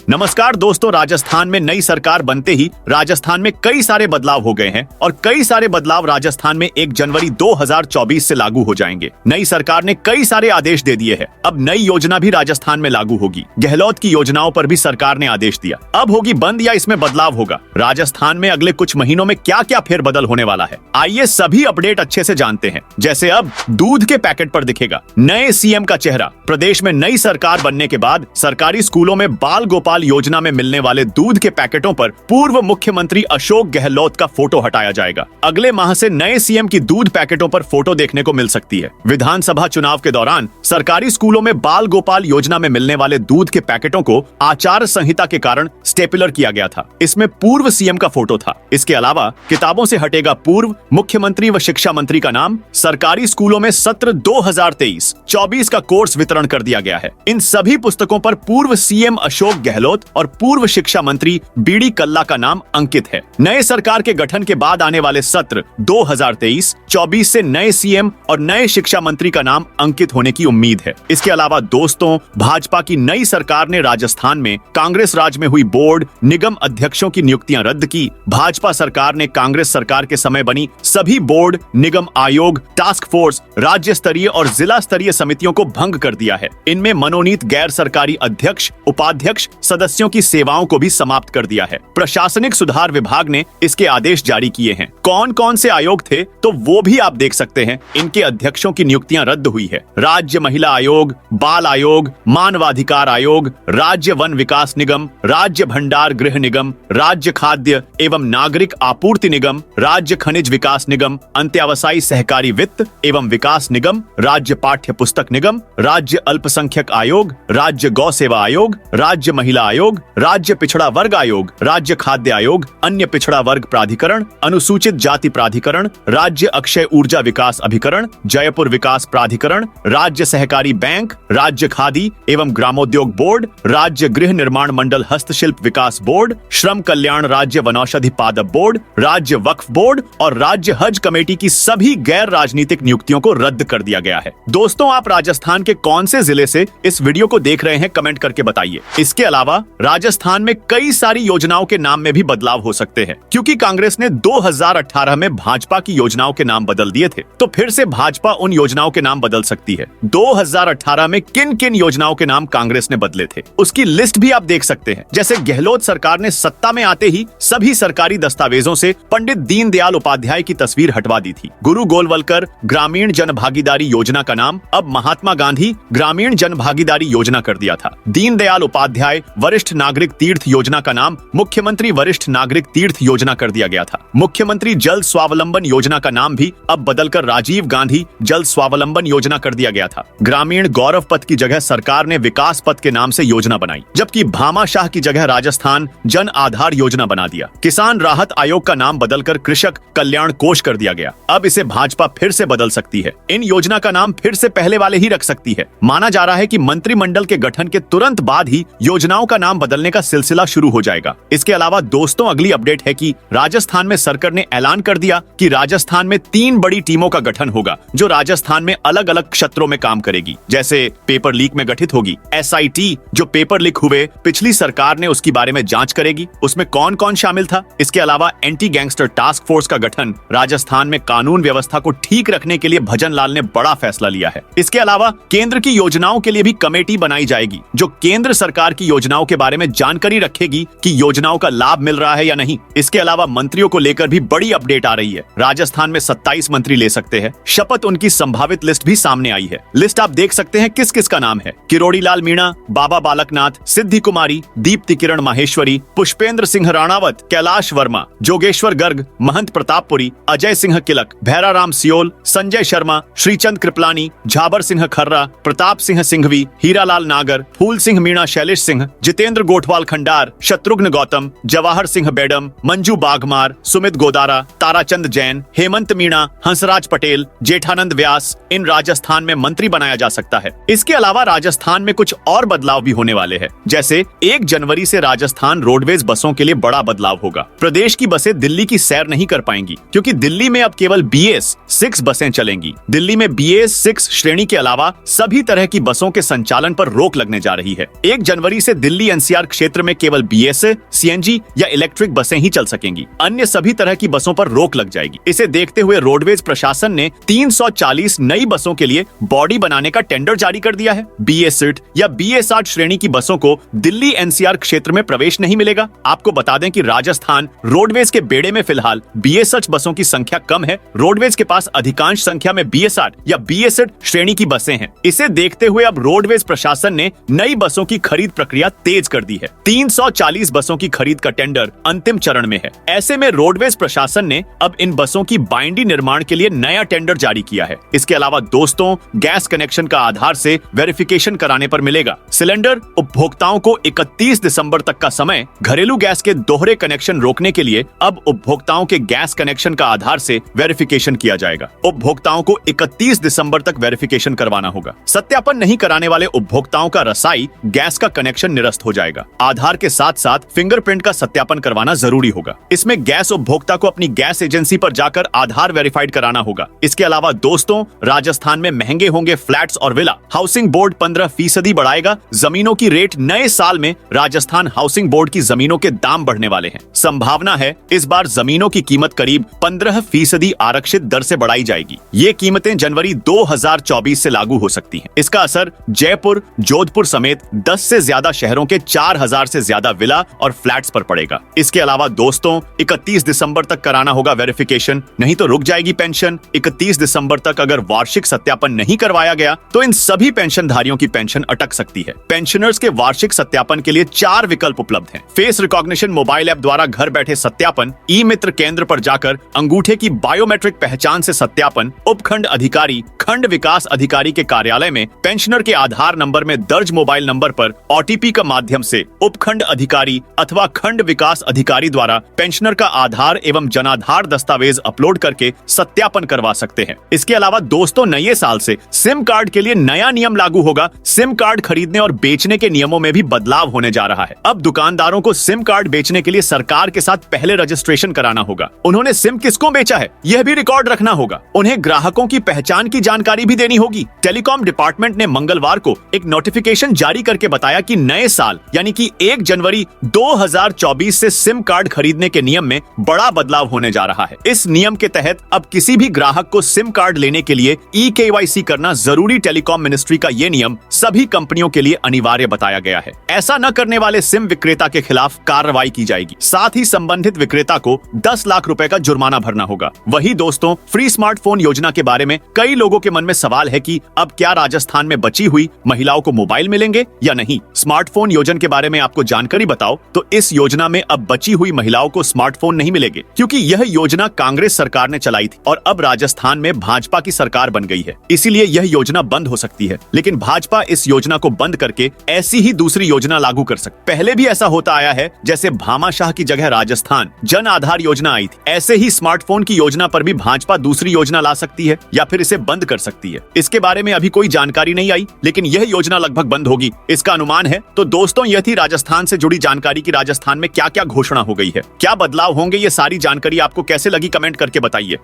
नमस्कार दोस्तों, राजस्थान में नई सरकार बनते ही राजस्थान में कई सारे बदलाव हो गए हैं और कई सारे बदलाव राजस्थान में 1 जनवरी 2024 से लागू हो जाएंगे। नई सरकार ने कई सारे आदेश दे दिए हैं। अब नई योजना भी राजस्थान में लागू होगी। गहलोत की योजनाओं पर भी सरकार ने आदेश दिया। अब होगी बंद या इसमें बदलाव होगा। राजस्थान में अगले कुछ महीनों में क्या क्या फेरबदल होने वाला है, आइए सभी अपडेट अच्छे से जानते हैं। जैसे अब दूध के पैकेट पर दिखेगा नए सीएम का चेहरा। प्रदेश में नई सरकार बनने के बाद सरकारी स्कूलों में बाल गोपाल योजना में मिलने वाले दूध के पैकेटों पर पूर्व मुख्यमंत्री अशोक गहलोत का फोटो हटाया जाएगा। अगले माह से नए सीएम की दूध पैकेटों पर फोटो देखने को मिल सकती है। विधानसभा चुनाव के दौरान सरकारी स्कूलों में बाल गोपाल योजना में मिलने वाले दूध के पैकेटों को आचार संहिता के कारण स्टेपलर किया गया था। इसमें पूर्व सीएम का फोटो था। इसके अलावा किताबों से हटेगा पूर्व मुख्यमंत्री व शिक्षा मंत्री का नाम। सरकारी स्कूलों में सत्र 2023-24 का कोर्स वितरण कर दिया गया है। इन सभी पुस्तकों पर पूर्व सीएम अशोक गहलोत और पूर्व शिक्षा मंत्री बीडी कल्ला का नाम अंकित है। नए सरकार के गठन के बाद आने वाले सत्र 2023-24 से नए सीएम और नए शिक्षा मंत्री का नाम अंकित होने की उम्मीद है। इसके अलावा दोस्तों, भाजपा की नई सरकार ने राजस्थान में कांग्रेस राज में हुई बोर्ड निगम अध्यक्षों की नियुक्तियां रद्द की। भाजपा सरकार ने कांग्रेस सरकार के समय बनी सभी बोर्ड निगम आयोग टास्क फोर्स राज्य स्तरीय और जिला स्तरीय समितियों को भंग कर दिया है। इनमें मनोनीत गैर सरकारी अध्यक्ष उपाध्यक्ष सदस्यों की सेवाओं को भी समाप्त कर दिया है। प्रशासनिक सुधार विभाग ने इसके आदेश जारी किए हैं। कौन कौन से आयोग थे तो वो भी आप देख सकते हैं। इनके अध्यक्षों की नियुक्तियां रद्द हुई है। राज्य महिला आयोग, बाल आयोग, मानवाधिकार आयोग, राज्य वन विकास निगम, राज्य भंडार गृह निगम, राज्य खाद्य एवं नागरिक आपूर्ति निगम, राज्य खनिज विकास निगम, अंत्यावसायी सहकारी वित्त एवं विकास निगम, राज्य पाठ्य पुस्तक निगम, राज्य अल्पसंख्यक आयोग, राज्य गौ सेवा आयोग, राज्य महिला आयोग, राज्य पिछड़ा वर्ग आयोग, राज्य खाद्य आयोग, अन्य पिछड़ा वर्ग प्राधिकरण, अनुसूचित जाति प्राधिकरण, राज्य अक्षय ऊर्जा विकास अभिकरण, जयपुर विकास प्राधिकरण, राज्य सहकारी बैंक, राज्य खादी एवं ग्रामोद्योग बोर्ड, राज्य गृह निर्माण मंडल हस्तशिल्प विकास बोर्ड, श्रम कल्याण राज्य वनौषधि पादप बोर्ड, राज्य वक्फ बोर्ड और राज्य हज कमेटी की सभी गैर राजनीतिक नियुक्तियों को रद्द कर दिया गया है। दोस्तों, आप राजस्थान के कौन से जिले से इस वीडियो को देख रहे हैं, कमेंट करके बताइए। इसके अलावा राजस्थान में कई सारी योजनाओं के नाम में भी बदलाव हो सकते हैं, क्योंकि कांग्रेस ने 2018 में भाजपा की योजनाओं के नाम बदल दिए थे, तो फिर से भाजपा उन योजनाओं के नाम बदल सकती है। 2018 में किन किन योजनाओं के नाम कांग्रेस ने बदले थे उसकी लिस्ट भी आप देख सकते हैं। जैसे गहलोत सरकार ने सत्ता में आते ही सभी सरकारी दस्तावेजों से पंडित दीनदयाल उपाध्याय की तस्वीर हटवा दी थी। गुरु गोलवलकर ग्रामीण जन भागीदारी योजना का नाम अब महात्मा गांधी ग्रामीण जन भागीदारी योजना कर दिया था। दीनदयाल उपाध्याय वरिष्ठ नागरिक तीर्थ योजना का नाम मुख्यमंत्री वरिष्ठ नागरिक तीर्थ योजना कर दिया गया था। मुख्यमंत्री जल स्वावलंबन योजना का नाम भी अब बदलकर राजीव गांधी जल स्वावलंबन योजना कर दिया गया था। ग्रामीण गौरव पथ की जगह सरकार ने विकास पथ के नाम से योजना बनाई, जबकि भामाशाह की जगह राजस्थान जन आधार योजना बना दिया। किसान राहत आयोग का नाम बदलकर कृषक कल्याण कोष कर दिया गया। अब इसे भाजपा फिर से बदल सकती है। इन योजना का नाम फिर से पहले वाले ही रख सकती है। माना जा रहा है कि मंत्रिमंडल के गठन के तुरंत बाद ही योजनाओं का नाम बदलने का सिलसिला शुरू हो जाएगा। इसके अलावा दोस्तों, अगली अपडेट है कि राजस्थान में सरकार ने ऐलान कर दिया कि राजस्थान में 3 बड़ी टीमों का गठन होगा, जो राजस्थान में अलग अलग क्षेत्रों में काम करेगी। जैसे पेपर लीक में गठित होगी SIT, जो पेपर लीक हुए पिछली सरकार ने उसकी बारे में जांच करेगी। उसमें कौन कौन शामिल था। इसके अलावा एंटी गैंगस्टर टास्क फोर्स का गठन। राजस्थान में कानून व्यवस्था को ठीक रखने के लिए भजन लाल ने बड़ा फैसला लिया है। इसके अलावा केंद्र की योजनाओं के लिए भी कमेटी बनाई जाएगी, जो केंद्र सरकार की योजनाओं के बारे में जानकारी रखेगी कि योजनाओं का लाभ मिल रहा है या नहीं। इसके अलावा मंत्रियों को लेकर भी बड़ी अपडेट आ रही है। राजस्थान में 27 मंत्री ले सकते हैं शपथ। उनकी संभावित लिस्ट भी सामने आई है। लिस्ट आप देख सकते हैं किस किस का नाम है। किरोड़ी लाल मीणा, बाबा बालकनाथ, सिद्धि कुमारी, दीप्ति किरण माहेश्वरी, पुष्पेंद्र सिंह राणावत, कैलाश वर्मा, जोगेश्वर गर्ग, महंत प्रतापपुरी, अजय सिंह किलक, भैराराम सियोल, संजय शर्मा, श्रीचंद कृपलानी, झाबर सिंह खर्रा, प्रताप सिंह सिंघवी, हीरालाल नागर, फूल सिंह मीणा, शैलेश सिंह, जितेंद्र गोठवाल खंडार, शत्रुघ्न गौतम, जवाहर सिंह बेडम, मंजू बाघमार, सुमित गोदारा, ताराचंद जैन, हेमंत मीणा, मीणा, हंसराज पटेल, जेठानंद व्यास इन राजस्थान में मंत्री बनाया जा सकता है। इसके अलावा राजस्थान में कुछ और बदलाव भी होने वाले हैं। जैसे 1 जनवरी से राजस्थान रोडवेज बसों के लिए बड़ा बदलाव होगा। प्रदेश की बसें दिल्ली की सैर नहीं कर पाएंगी क्योंकि दिल्ली में अब केवल BS6 बसें चलेंगी। दिल्ली में BS6 श्रेणी के अलावा सभी तरह की बसों के संचालन पर रोक लगने जा रही है। 1 जनवरी से दिल्ली NCR क्षेत्र में केवल BS, CNG या इलेक्ट्रिक बसें ही चल सकेंगी। अन्य सभी तरह की बसों पर रोक लग जाएगी। इसे देखते हुए रोडवेज प्रशासन ने 340 नई बसों के लिए बॉडी बनाने का टेंडर जारी कर दिया है। BS8 या BS8 श्रेणी की बसों को दिल्ली NCR क्षेत्र में प्रवेश नहीं मिलेगा। आपको बता दें कि राजस्थान रोडवेज के बेड़े में फिलहाल BS8 बसों की संख्या कम है। रोडवेज के पास अधिकांश संख्या में BS8 या BS8 श्रेणी की बसें हैं। इसे देखते हुए अब रोडवेज प्रशासन ने नई बसों की खरीद प्रक्रिया तेज कर दी है। 340 बसों की खरीद का टेंडर अंतिम चरण में है। ऐसे में रोडवेज प्रशासन ने अब इन बसों की बाइंडी निर्माण के लिए नया टेंडर जारी किया है। इसके अलावा दोस्तों, गैस कनेक्शन का आधार से वेरिफिकेशन कराने पर मिलेगा। सिलेंडर उपभोक्ताओं को 31 दिसंबर तक का समय। घरेलू गैस के दोहरे कनेक्शन रोकने के लिए अब उपभोक्ताओं के गैस कनेक्शन का आधार से वेरिफिकेशन किया जाएगा। उपभोक्ताओं को 31 दिसंबर तक वेरिफिकेशन करवाना होगा। सत्यापन नहीं कराने वाले उपभोक्ताओं का रसाई गैस का कनेक्शन निरस्त हो जाएगा। आधार के साथ साथ फिंगरप्रिंट का सत्यापन करवाना जरूरी होगा। इसमें गैस उपभोक्ता को अपनी गैस एजेंसी पर जाकर आधार वेरीफाइड कराना होगा। इसके अलावा दोस्तों, राजस्थान में महंगे होंगे फ्लैट्स और विला। हाउसिंग बोर्ड 15% बढ़ाएगा जमीनों की रेट। नए साल में राजस्थान हाउसिंग बोर्ड की जमीनों के दाम बढ़ने वाले हैं। संभावना है इस बार जमीनों की कीमत करीब 15% आरक्षित दर से बढ़ाई जाएगी। ये कीमतें जनवरी 2024 से लागू हो सकती हैं। इसका असर जयपुर, जोधपुर समेत 10 से ज्यादा शहरों के 4000 से ज्यादा विला और फ्लैट्स पर पड़ेगा। इसके अलावा दोस्तों, 31 दिसंबर तक कराना होगा वेरिफिकेशन, नहीं तो रुक जाएगी पेंशन। 31 दिसंबर तक अगर वार्षिक सत्यापन नहीं करवाया गया तो इन सभी पेंशनधारियों की पेंशन अटक सकती है। पेंशनर्स के वार्षिक सत्यापन के लिए 4 विकल्प उपलब्ध हैं। फेस रिकॉग्निशन मोबाइल ऐप द्वारा घर बैठे सत्यापन, ई मित्र केंद्र पर जाकर अंगूठे की बायोमेट्रिक पहचान से सत्यापन, उपखंड अधिकारी, खंड विकास अधिकारी के कार्यालय में पेंशनर के आधार नंबर में दर्ज मोबाइल नंबर पर OTP का माध्यम से उपखंड अधिकारी अथवा खंड विकास अधिकारी द्वारा पेंशनर का आधार एवं जनाधार दस्तावेज अपलोड करके सत्यापन करवा सकते हैं। इसके अलावा दोस्तों, नए साल से सिम कार्ड के लिए नया नियम लागू होगा। सिम कार्ड खरीदने और बेचने के नियमों में भी बदलाव होने जा रहा है। अब दुकानदारों को सिम कार्ड बेचने के लिए सरकार के साथ पहले रजिस्ट्रेशन कराना होगा। उन्होंने सिम किसको बेचा है यह भी रिकॉर्ड रखना होगा। उन्हें ग्राहकों की पहचान की जानकारी भी देनी होगी। टेलीकॉम डिपार्टमेंट ने मंगलवार को एक नोटिफिकेशन जारी करके बताया कि नए साल यानी कि 1 जनवरी 2024 से सिम कार्ड खरीदने के नियम में बड़ा बदलाव होने जा रहा है। इस नियम के तहत अब किसी भी ग्राहक को सिम कार्ड लेने के लिए eKYC करना जरूरी। टेलीकॉम मिनिस्ट्री का ये नियम सभी कंपनियों के लिए अनिवार्य बताया गया है। ऐसा न करने वाले सिम विक्रेता के खिलाफ कार्रवाई की जाएगी। साथ ही संबंधित विक्रेता को 10 लाख रुपए का जुर्माना भरना होगा। वही दोस्तों, फ्री स्मार्टफोन योजना के बारे में कई लोगों के मन में सवाल है कि अब क्या राजस्थान में बची हुई महिलाओं को मोबाइल मिलेंगे या नहीं। स्मार्टफोन योजना के बारे में आपको जानकारी बताओ तो इस योजना में अब बची हुई महिलाओं को स्मार्टफोन नहीं मिलेंगे क्योंकि यह योजना कांग्रेस सरकार ने चलाई थी और अब राजस्थान में भाजपा की सरकार बन गई है, इसीलिए यह योजना बंद हो सकती है। लेकिन भाजपा इस योजना को बंद करके ऐसी ही दूसरी योजना लागू कर सकती। पहले भी ऐसा होता आया है, जैसे भामाशाह की जगह राजस्थान जन आधार योजना आई थी। ऐसे ही स्मार्टफोन की योजना पर भी भाजपा दूसरी योजना ला सकती है या फिर इसे बंद कर सकती है। इसके बारे में अभी कोई जानकारी नहीं आई, लेकिन यह योजना लगभग बंद होगी, इसका अनुमान है। तो दोस्तों, यह थी राजस्थान से जुड़ी जानकारी की राजस्थान में क्या क्या घोषणा हो गई है, क्या बदलाव होंगे। ये सारी जानकारी आपको कैसे लगी कमेंट करके बताइए।